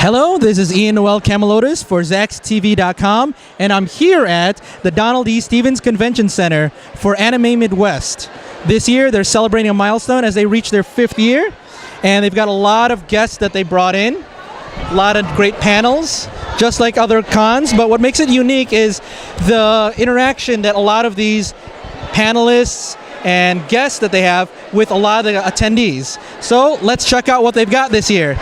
Hello, this is Ian Noel Camelotis for ZacksTV.com, and I'm here at the Donald E. Stevens Convention Center for Anime Midwest. This year, they're celebrating a milestone as they reach their 5th year, and they've got a lot of guests that they brought in, a lot of great panels, just like other cons, but what makes it unique is the interaction that a lot of these panelists and guests that they have with a lot of the attendees. So let's check out what they've got this year.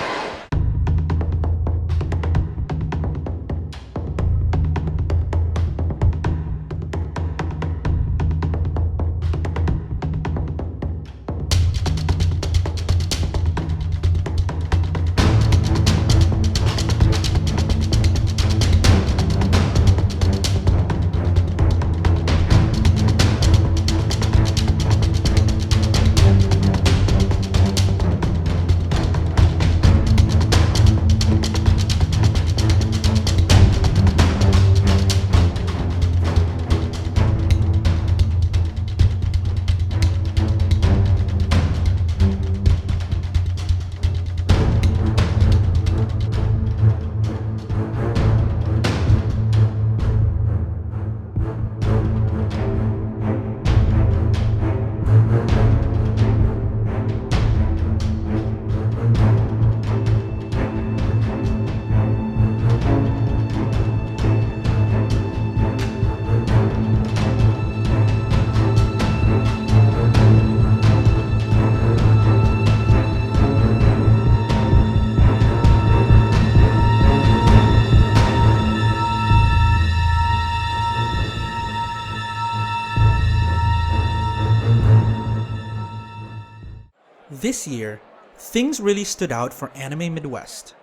This year, things really stood out for Anime Midwest.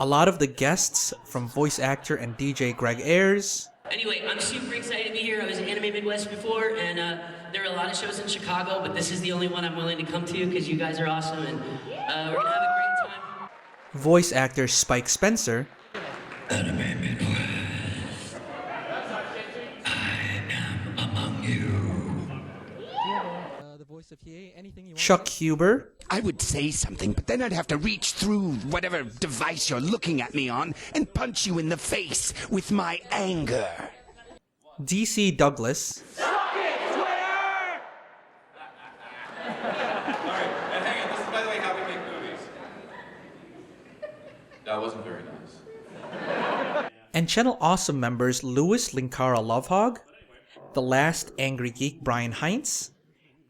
A lot of the guests, from voice actor and DJ Greg Ayers. Anyway, I'm super excited to be here. I was at Anime Midwest before, and there are a lot of shows in Chicago, but this is the only one I'm willing to come to because you guys are awesome, and we're gonna have a great time. Voice actor Spike Spencer. Anime Midwest, I am among you. Chuck Huber. I would say something, but then I'd have to reach through whatever device you're looking at me on and punch you in the face with my anger. DC Douglas. Suck it, Twitter! Alright, and hang on, this is by the way how we make movies. That wasn't very nice. And Channel Awesome members Louis Linkara Lovehog, The Last Angry Geek Brian Heinz,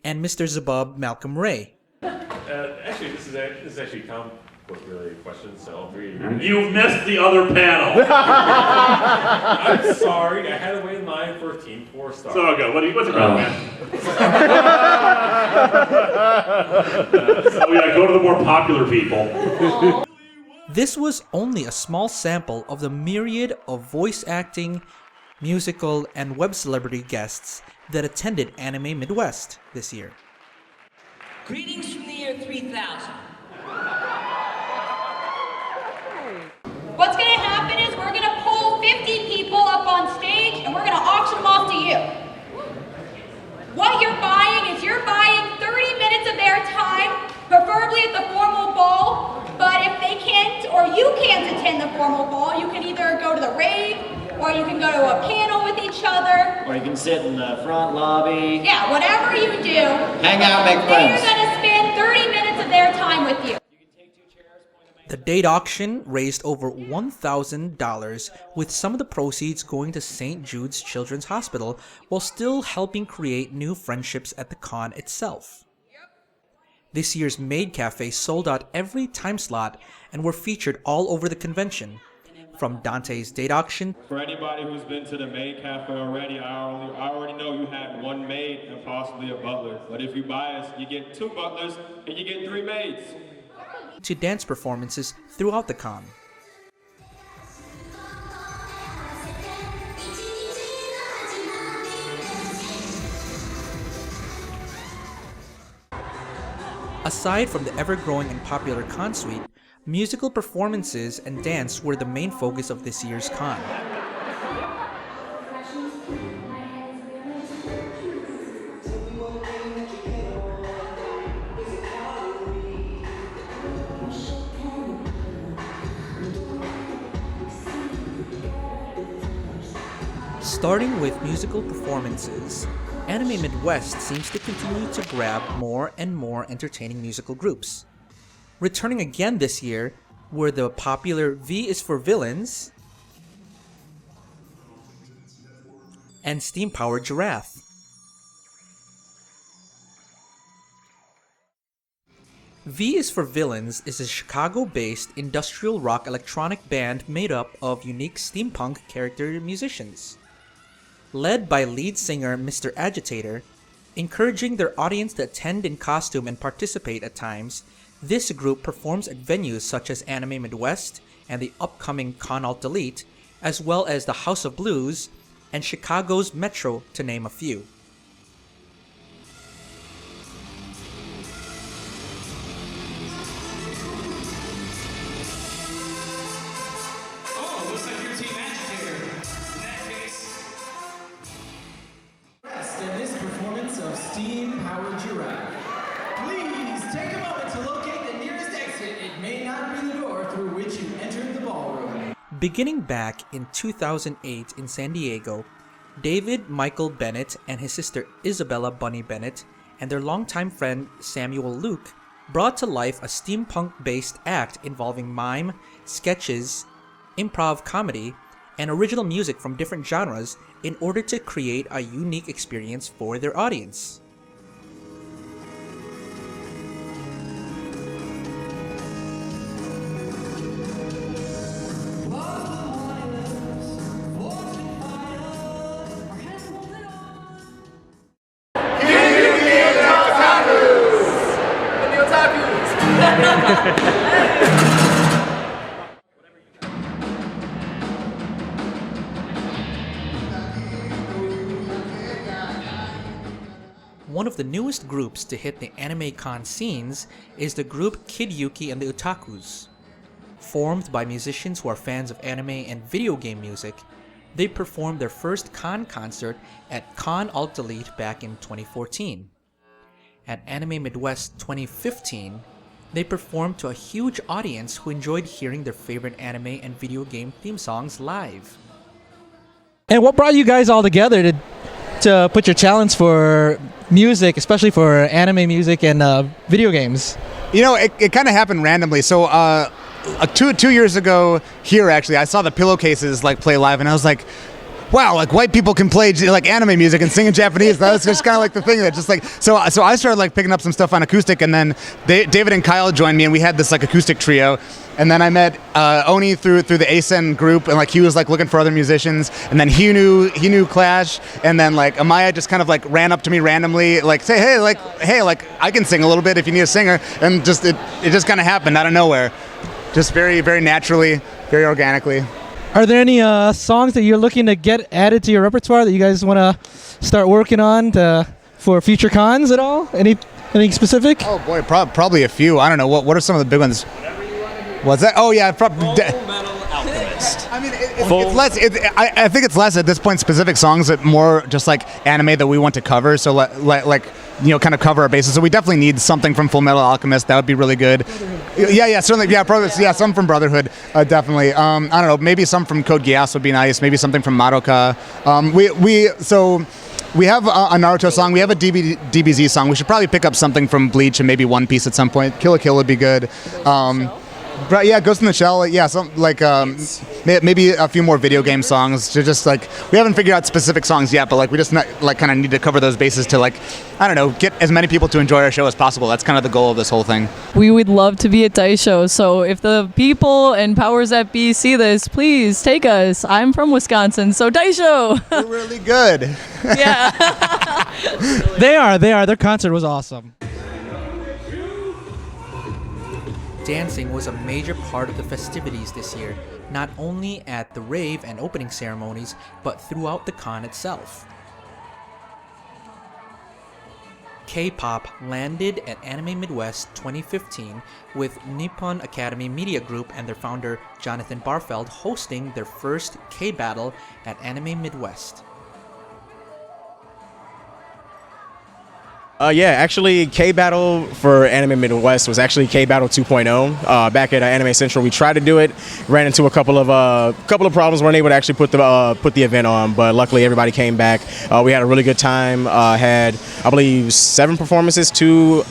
and Mr. Zabub Malcolm Ray. Actually, this is actually comic book related questions, so I'll read. You've missed the other panel. I'm sorry, I had to wait in line for Team 4 Star. So go. What's it called, man? So yeah, go to the more popular people. This was only a small sample of the myriad of voice acting, musical, and web celebrity guests that attended Anime Midwest this year. Greetings from the year 3000. What's going to happen is we're going to pull 50 people up on stage and we're going to auction them off to you. What you're buying is you're buying 30 minutes of their time, preferably at the formal ball, but if they can't or you can't attend the formal ball, you can either go to the rave or you can go to a panel with each other. Or you can sit in the front lobby. Yeah, whatever you do. Hang out, make friends. They're going to spend 30 minutes of their time with you. The date auction raised over $1,000, with some of the proceeds going to St. Jude's Children's Hospital, while still helping create new friendships at the con itself. This year's Maid Cafe sold out every time slot and were featured all over the convention. from Dante's date auction. For anybody who's been to the Maid Cafe already, I already know you had one maid and possibly a butler. But if you buy us, you get 2 butlers and you get 3 maids. To dance performances throughout the con. Aside from the ever-growing and popular con suite, musical performances and dance were the main focus of this year's con. Starting with musical performances, Anime Midwest seems to continue to grab more and more entertaining musical groups. Returning again this year were the popular V is for Villains and Steam-Powered Giraffe. V is for Villains is a Chicago-based industrial rock electronic band made up of unique steampunk character musicians. Led by lead singer Mr. Agitator, encouraging their audience to attend in costume and participate at times, this group performs at venues such as Anime Midwest and the upcoming Con Alt Delete, as well as the House of Blues and Chicago's Metro, to name a few. Oh, looks like your team agitator. In that case, In this performance of Steam-Powered Giraffe, please take a moment to locate the nearest exit. It may not be the door through which you entered the ballroom. Beginning back in 2008 in San Diego, David Michael Bennett and his sister Isabella Bunny Bennett and their longtime friend Samuel Luke brought to life a steampunk-based act involving mime, sketches, improv comedy, and original music from different genres in order to create a unique experience for their audience. One of the newest groups to hit the anime con scenes is the group Kid Yuki and the Otakus. Formed by musicians who are fans of anime and video game music, they performed their first con concert at Con Alt Delete back in 2014. At Anime Midwest 2015, they performed to a huge audience who enjoyed hearing their favorite anime and video game theme songs live. And what brought you guys all together to put your talents for music, especially for anime music and video games? You know, it kind of happened randomly. So 2 years ago here, actually, I saw the Pillowcases like play live, and I was like, wow, like white people can play like anime music and sing in Japanese. That was just kind of like the thing that just like, so I started like picking up some stuff on acoustic, and then David and Kyle joined me, and we had this like acoustic trio. And then I met Oni through the ASEN group, and like he was like looking for other musicians, and then he knew Clash, and then like Amaya just kind of like ran up to me randomly, like say, hey, like I can sing a little bit if you need a singer, and just it just kind of happened out of nowhere, just very, very naturally, very organically. Are there any songs that you're looking to get added to your repertoire that you guys want to start working on for future cons at all? Anything specific? Oh boy, probably a few. I don't know. What are some of the big ones? What's that? Oh yeah, Full Metal Alchemist. I mean, it's less. I think it's less at this point specific songs, but more just like anime that we want to cover. So like you know, kind of cover our bases. So we definitely need something from Full Metal Alchemist. That would be really good. Yeah, certainly. Yeah, probably. Yeah, some from Brotherhood, definitely. I don't know. Maybe some from Code Geass would be nice. Maybe something from Madoka. We have a Naruto song. We have a DBZ song. We should probably pick up something from Bleach and maybe One Piece at some point. Kill la Kill would be good. But yeah, Ghost in the Shell. Yeah, some like maybe a few more video game songs to just like we haven't figured out specific songs yet, but like we just like kind of need to cover those bases to like I don't know get as many people to enjoy our show as possible. That's kind of the goal of this whole thing. We would love to be at Dice Show, so if the people and powers that be see this, please take us. I'm from Wisconsin, so Dice Show. We're really good. Yeah. They are. Their concert was awesome. Dancing was a major part of the festivities this year, not only at the rave and opening ceremonies, but throughout the con itself. K-pop landed at Anime Midwest 2015 with Nippon Academy Media Group and their founder Jonathan Barfeld hosting their first K-battle at Anime Midwest. Yeah, actually, K-Battle for Anime Midwest was actually K-Battle 2.0. Back at Anime Central, we tried to do it, ran into a couple of problems, weren't able to actually put the event on, but luckily everybody came back. We had a really good time. Had, I believe, 7 performances, 2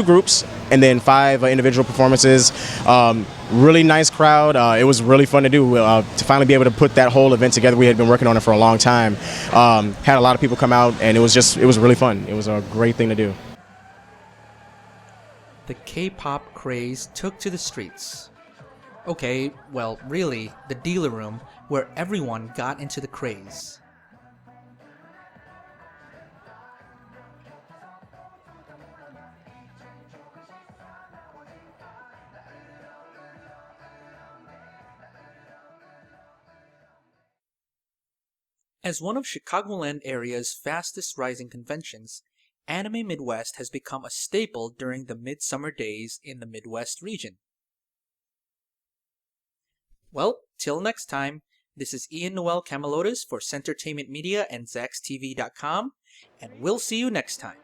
groups, and then 5 individual performances. Really nice crowd. It was really fun to do to finally be able to put that whole event together. We had been working on it for a long time. Had a lot of people come out, and it was really fun. It was a great thing to do. The K-pop craze took to the streets. Okay, well, really, the dealer room, where everyone got into the craze. As one of Chicagoland area's fastest rising conventions, Anime Midwest has become a staple during the midsummer days in the Midwest region. Well, till next time, this is Ian Noel Camalotis for Centertainment Media and ZacksTV.com, and we'll see you next time.